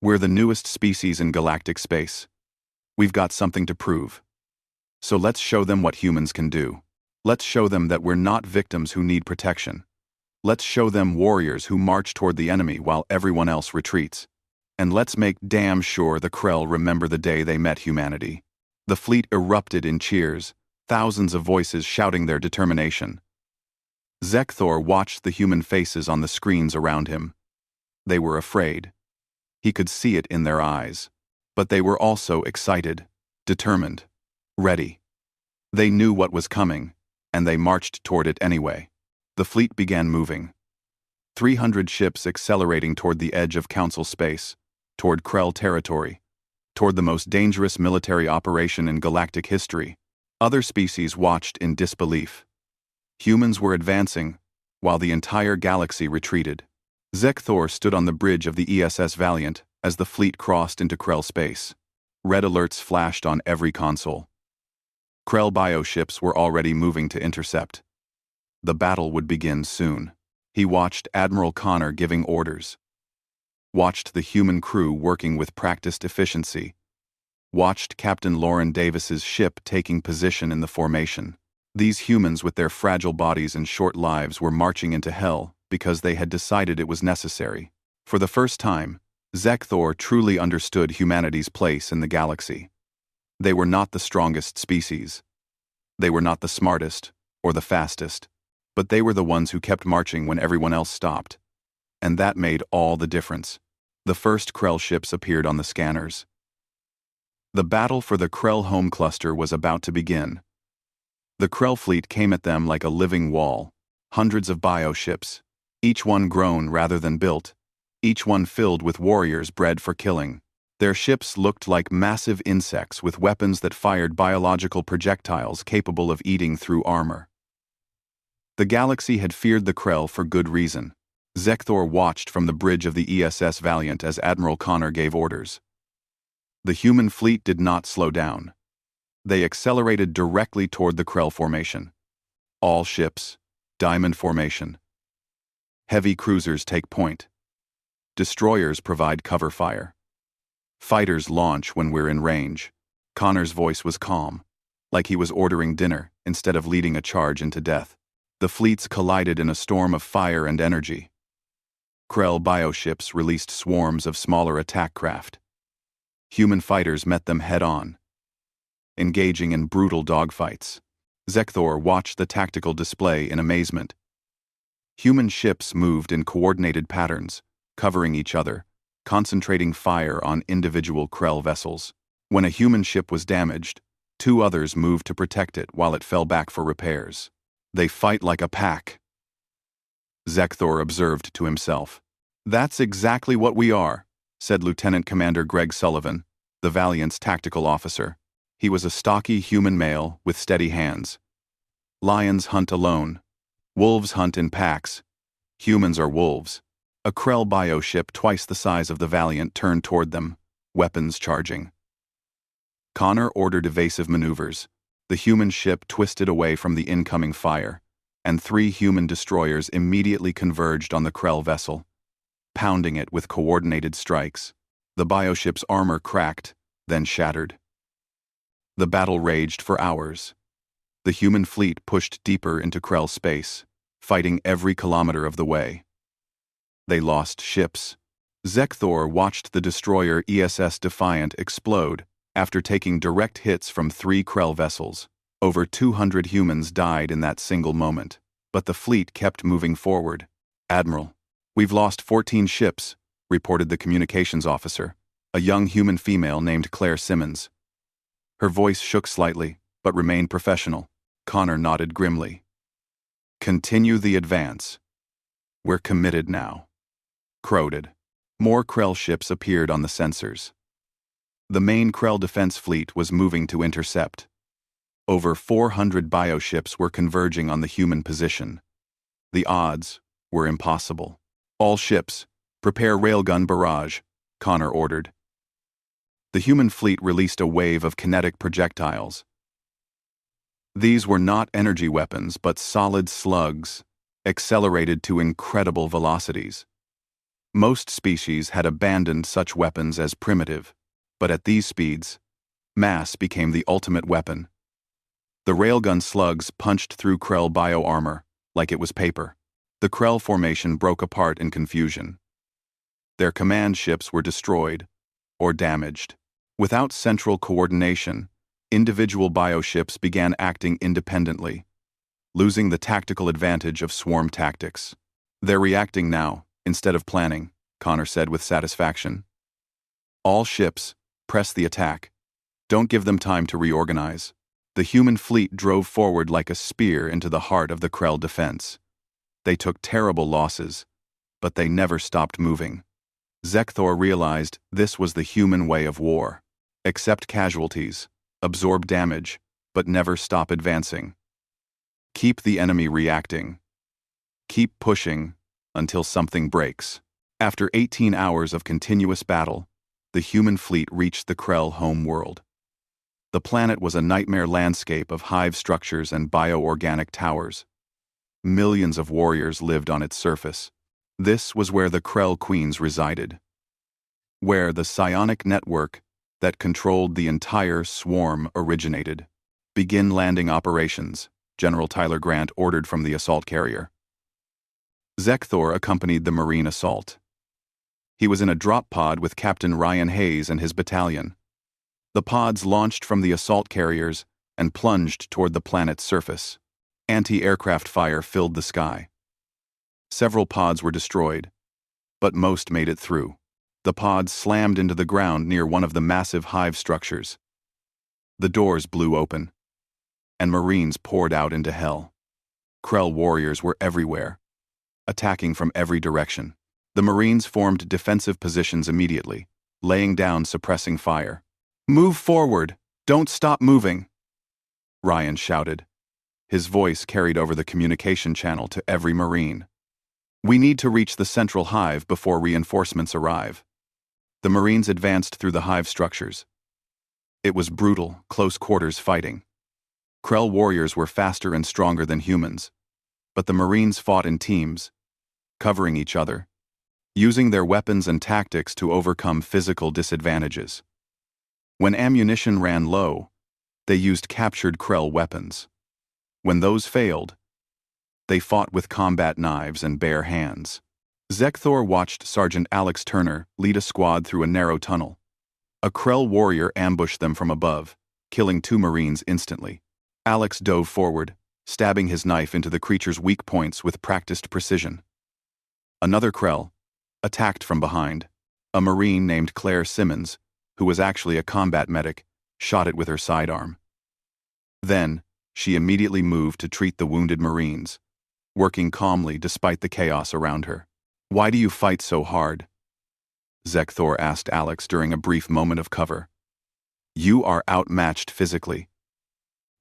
[SPEAKER 1] We're the newest species in galactic space. We've got something to prove. So let's show them what humans can do. Let's show them that we're not victims who need protection. Let's show them warriors who march toward the enemy while everyone else retreats. And let's make damn sure the Krell remember the day they met humanity. The fleet erupted in cheers, thousands of voices shouting their determination. Zekthor watched the human faces on the screens around him. They were afraid. He could see it in their eyes. But they were also excited, determined, ready. They knew what was coming, and they marched toward it anyway. The fleet began moving. 300 ships accelerating toward the edge of Council space, toward Krell territory, toward the most dangerous military operation in galactic history. Other species watched in disbelief. Humans were advancing, while the entire galaxy retreated. Zekthor stood on the bridge of the ESS Valiant as the fleet crossed into Krell space. Red alerts flashed on every console. Krell bioships were already moving to intercept. The battle would begin soon. He watched Admiral Connor giving orders. Watched the human crew working with practiced efficiency. Watched Captain Lauren Davis's ship taking position in the formation. These humans with their fragile bodies and short lives were marching into hell because they had decided it was necessary. For the first time, Zekthor truly understood humanity's place in the galaxy. They were not the strongest species. They were not the smartest or the fastest. But they were the ones who kept marching when everyone else stopped. And that made all the difference. The first Krell ships appeared on the scanners. The battle for the Krell home cluster was about to begin. The Krell fleet came at them like a living wall. Hundreds of bioships, each one grown rather than built, each one filled with warriors bred for killing. Their ships looked like massive insects with weapons that fired biological projectiles capable of eating through armor. The galaxy had feared the Krell for good reason. Zekthor watched from the bridge of the ESS Valiant as Admiral Connor gave orders. The human fleet did not slow down. They accelerated directly toward the Krell formation. All ships, diamond formation. Heavy cruisers take point. Destroyers provide cover fire. Fighters launch when we're in range. Connor's voice was calm, like he was ordering dinner instead of leading a charge into death. The fleets collided in a storm of fire and energy. Krell bioships released swarms of smaller attack craft. Human fighters met them head-on, engaging in brutal dogfights. Zekthor watched the tactical display in amazement. Human ships moved in coordinated patterns, covering each other, concentrating fire on individual Krell vessels. When a human ship was damaged, 2 others moved to protect it while it fell back for repairs. They fight like a pack. Zekthor observed to himself. That's exactly what we are, said Lieutenant Commander Greg Sullivan, the Valiant's tactical officer. He was a stocky human male with steady hands. Lions hunt alone. Wolves hunt in packs. Humans are wolves. A Krell bioship twice the size of the Valiant turned toward them, weapons charging. Connor ordered evasive maneuvers. The human ship twisted away from the incoming fire, and 3 human destroyers immediately converged on the Krell vessel, pounding it with coordinated strikes. The bioship's armor cracked, then shattered. The battle raged for hours. The human fleet pushed deeper into Krell space, fighting every kilometer of the way. They lost ships. Zekthor watched the destroyer ESS Defiant explode after taking direct hits from 3 Krell vessels. Over 200 humans died in that single moment, but the fleet kept moving forward. "Admiral, we've lost 14 ships," reported the communications officer, a young human female named Claire Simmons. Her voice shook slightly, but remained professional. Connor nodded grimly. "Continue the advance. We're committed now." Crowded. More Krell ships appeared on the sensors. The main Krell defense fleet was moving to intercept. Over 400 bioships were converging on the human position. The odds were impossible. "All ships, prepare railgun barrage," Connor ordered. The human fleet released a wave of kinetic projectiles. These were not energy weapons, but solid slugs, accelerated to incredible velocities. Most species had abandoned such weapons as primitive, but at these speeds, mass became the ultimate weapon. The railgun slugs punched through Krell bioarmor like it was paper. The Krell formation broke apart in confusion. Their command ships were destroyed or damaged. Without central coordination, individual bioships began acting independently, losing the tactical advantage of swarm tactics. "They're reacting now, instead of planning," Connor said with satisfaction. "All ships, press the attack. Don't give them time to reorganize." The human fleet drove forward like a spear into the heart of the Krell defense. They took terrible losses, but they never stopped moving. Zekthor realized this was the human way of war. Accept casualties, absorb damage, but never stop advancing. Keep the enemy reacting. Keep pushing until something breaks. After 18 hours of continuous battle, the human fleet reached the Krell home world. The planet was a nightmare landscape of hive structures and bioorganic towers. Millions of warriors lived on its surface. This was where the Krell queens resided, where the psionic network that controlled the entire swarm originated. "Begin landing operations," General Tyler Grant ordered from the assault carrier. Zekthor accompanied the Marine assault. He was in a drop pod with Captain Ryan Hayes and his battalion. The pods launched from the assault carriers and plunged toward the planet's surface. Anti-aircraft fire filled the sky. Several pods were destroyed, but most made it through. The pods slammed into the ground near one of the massive hive structures. The doors blew open, and Marines poured out into hell. Krell warriors were everywhere, attacking from every direction. The Marines formed defensive positions immediately, laying down suppressing fire. "Move forward! Don't stop moving!" Ryan shouted. His voice carried over the communication channel to every Marine. "We need to reach the central hive before reinforcements arrive." The Marines advanced through the hive structures. It was brutal, close-quarters fighting. Krell warriors were faster and stronger than humans, but the Marines fought in teams, covering each other, using their weapons and tactics to overcome physical disadvantages. When ammunition ran low, they used captured Krell weapons. When those failed, they fought with combat knives and bare hands. Zekthor watched Sergeant Alex Turner lead a squad through a narrow tunnel. A Krell warrior ambushed them from above, killing 2 Marines instantly. Alex dove forward, stabbing his knife into the creature's weak points with practiced precision. Another Krell attacked from behind. A Marine named Claire Simmons, who was actually a combat medic, shot it with her sidearm. Then, she immediately moved to treat the wounded Marines, working calmly despite the chaos around her. "Why do you fight so hard?" Zekthor asked Alex during a brief moment of cover. "You are outmatched physically.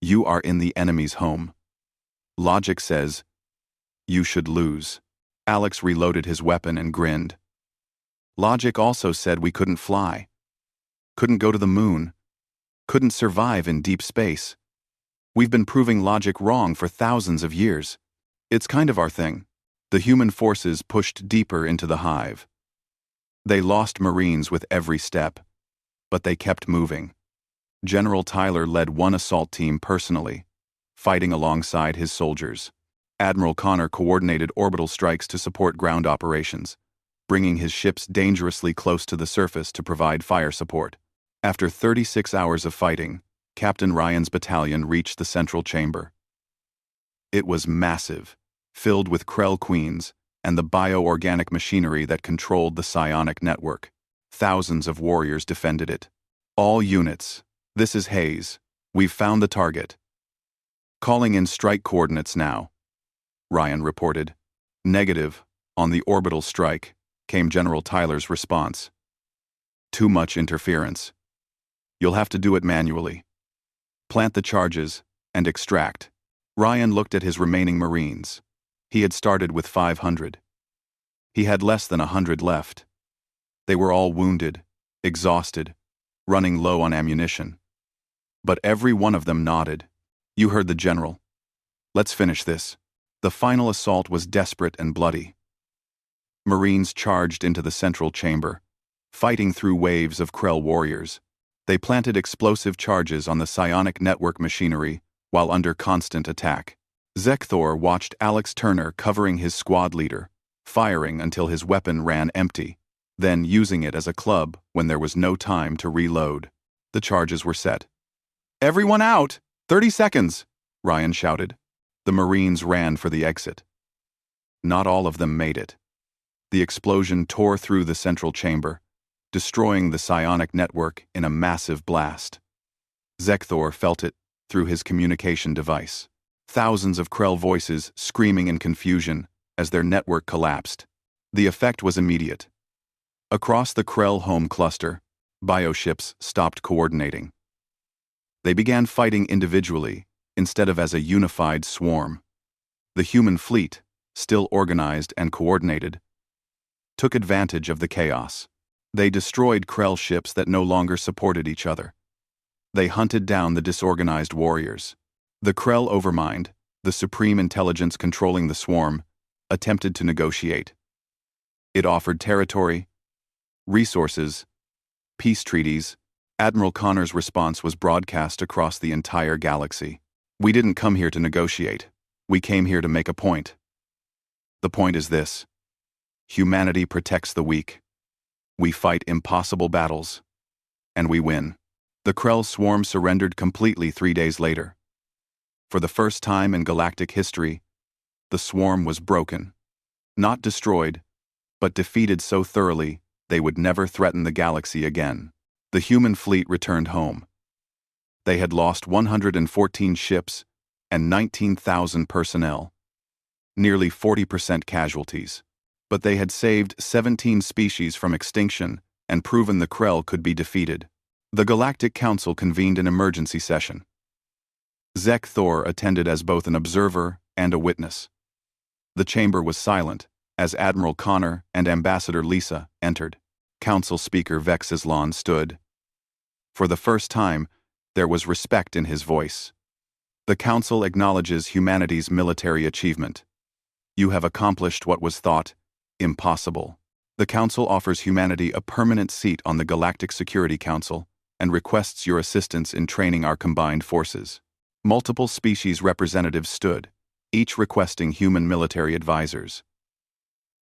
[SPEAKER 1] You are in the enemy's home. Logic says you should lose." Alex reloaded his weapon and grinned. "Logic also said we couldn't fly, couldn't go to the moon, couldn't survive in deep space. We've been proving logic wrong for thousands of years. It's kind of our thing." The human forces pushed deeper into the hive. They lost Marines with every step, but they kept moving. General Tyler led one assault team personally, fighting alongside his soldiers. Admiral Connor coordinated orbital strikes to support ground operations, bringing his ships dangerously close to the surface to provide fire support. After 36 hours of fighting, Captain Ryan's battalion reached the central chamber. It was massive, filled with Krell queens and the bioorganic machinery that controlled the psionic network. Thousands of warriors defended it. All units, this is Hayes. We've found the target. Calling in strike coordinates now, Ryan reported. Negative, on the orbital strike, came General Tyler's response. Too much interference. You'll have to do it manually. Plant the charges and extract. Ryan looked at his remaining Marines. He had started with 500. He had less than 100 left. They were all wounded, exhausted, running low on ammunition. But every one of them nodded. You heard the general. Let's finish this. The final assault was desperate and bloody. Marines charged into the central chamber, fighting through waves of Krell warriors. They planted explosive charges on the psionic network machinery while under constant attack. Zekthor watched Alex Turner covering his squad leader, firing until his weapon ran empty, then using it as a club when there was no time to reload. The charges were set. Everyone out! 30 seconds! Ryan shouted. The Marines ran for the exit. Not all of them made it. The explosion tore through the central chamber, destroying the psionic network in a massive blast. Zekthor felt it through his communication device. Thousands of Krell voices screaming in confusion as their network collapsed. The effect was immediate. Across the Krell home cluster, bioships stopped coordinating. They began fighting individually instead of as a unified swarm. The human fleet, still organized and coordinated, took advantage of the chaos. They destroyed Krell ships that no longer supported each other. They hunted down the disorganized warriors. The Krell Overmind, the supreme intelligence controlling the swarm, attempted to negotiate. It offered territory, resources, peace treaties. Admiral Connor's response was broadcast across the entire galaxy. We didn't come here to negotiate. We came here to make a point. The point is this. Humanity protects the weak. We fight impossible battles. And we win. The Krell swarm surrendered completely 3 days later. For the first time in galactic history, the swarm was broken. Not destroyed, but defeated so thoroughly they would never threaten the galaxy again. The human fleet returned home. They had lost 114 ships and 19,000 personnel, nearly 40% casualties. But they had saved 17 species from extinction and proven the Krell could be defeated. The Galactic Council convened an emergency session. Zekthor attended as both an observer and a witness. The chamber was silent as Admiral Connor and Ambassador Lisa entered. Council Speaker Vexislan stood. For the first time, there was respect in his voice. The Council acknowledges humanity's military achievement. You have accomplished what was thought impossible. The Council offers humanity a permanent seat on the Galactic Security Council and requests your assistance in training our combined forces. Multiple species representatives stood, each requesting human military advisors.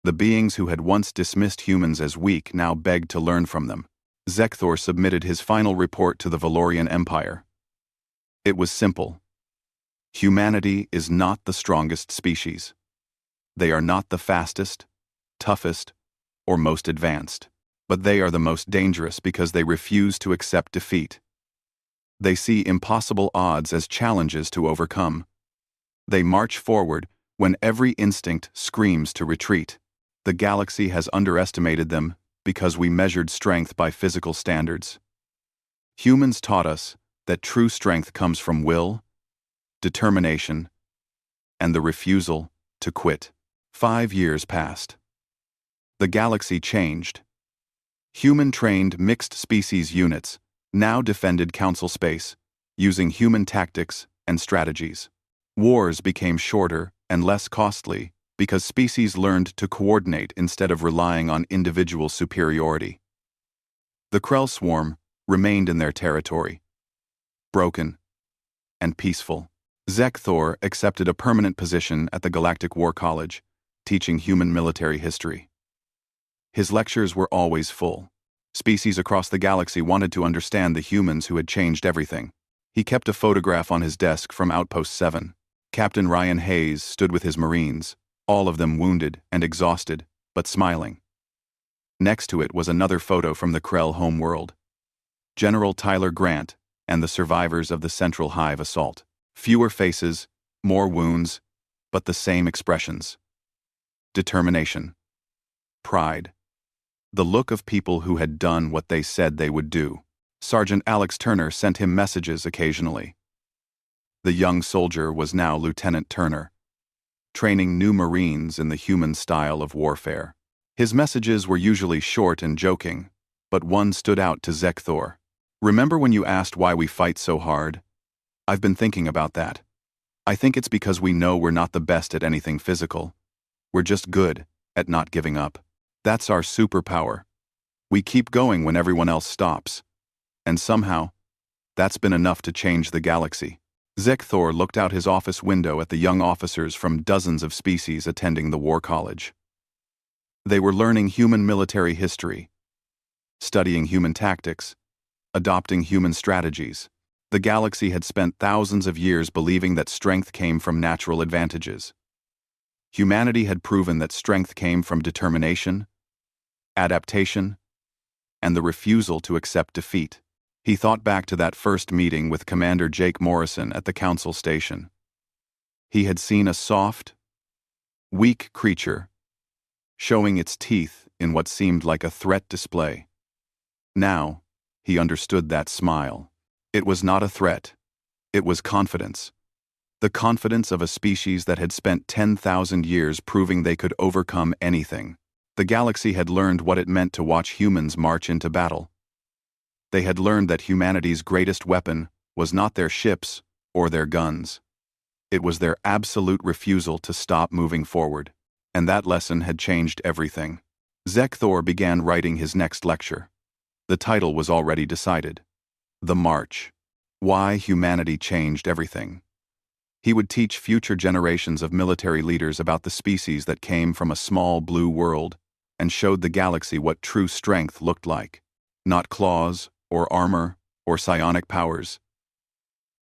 [SPEAKER 1] The beings who had once dismissed humans as weak now begged to learn from them. Zekthor submitted his final report to the Valorian Empire. It was simple. Humanity is not the strongest species. They are not the fastest, toughest, or most advanced, but they are the most dangerous because they refuse to accept defeat. They see impossible odds as challenges to overcome. They march forward when every instinct screams to retreat. The galaxy has underestimated them because we measured strength by physical standards. Humans taught us that true strength comes from will, determination, and the refusal to quit. 5 years passed. The galaxy changed. Human-trained mixed-species units now defended Council space, using human tactics and strategies. Wars became shorter and less costly because species learned to coordinate instead of relying on individual superiority. The Krell swarm remained in their territory, broken and peaceful. Zekthor accepted a permanent position at the Galactic War College, teaching human military history. His lectures were always full. Species across the galaxy wanted to understand the humans who had changed everything. He kept a photograph on his desk from Outpost 7. Captain Ryan Hayes stood with his Marines, all of them wounded and exhausted, but smiling. Next to it was another photo from the Krell homeworld. General Tyler Grant and the survivors of the Central Hive assault. Fewer faces, more wounds, but the same expressions. Determination. Pride. The look of people who had done what they said they would do. Sergeant Alex Turner sent him messages occasionally. The young soldier was now Lieutenant Turner, training new Marines in the human style of warfare. His messages were usually short and joking, but one stood out to Zekthor. "Remember when you asked why we fight so hard? I've been thinking about that. I think it's because we know we're not the best at anything physical. We're just good at not giving up. That's our superpower. We keep going when everyone else stops. And somehow, that's been enough to change the galaxy." Zekthor looked out his office window at the young officers from dozens of species attending the War College. They were learning human military history, studying human tactics, adopting human strategies. The galaxy had spent thousands of years believing that strength came from natural advantages. Humanity had proven that strength came from determination, adaptation, and the refusal to accept defeat. He thought back to that first meeting with Commander Jake Morrison at the Council Station. He had seen a soft, weak creature showing its teeth in what seemed like a threat display. Now, he understood that smile. It was not a threat. It was confidence. The confidence of a species that had spent 10,000 years proving they could overcome anything. The galaxy had learned what it meant to watch humans march into battle. They had learned that humanity's greatest weapon was not their ships or their guns. It was their absolute refusal to stop moving forward. And that lesson had changed everything. Zekthor began writing his next lecture. The title was already decided. The March. Why Humanity Changed Everything. He would teach future generations of military leaders about the species that came from a small blue world and showed the galaxy what true strength looked like. Not claws, or armor, or psionic powers.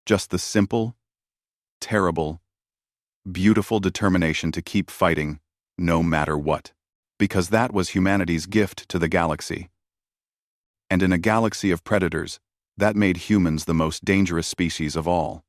[SPEAKER 1] Just the simple, terrible, beautiful determination to keep fighting, no matter what. Because that was humanity's gift to the galaxy. And in a galaxy of predators, that made humans the most dangerous species of all.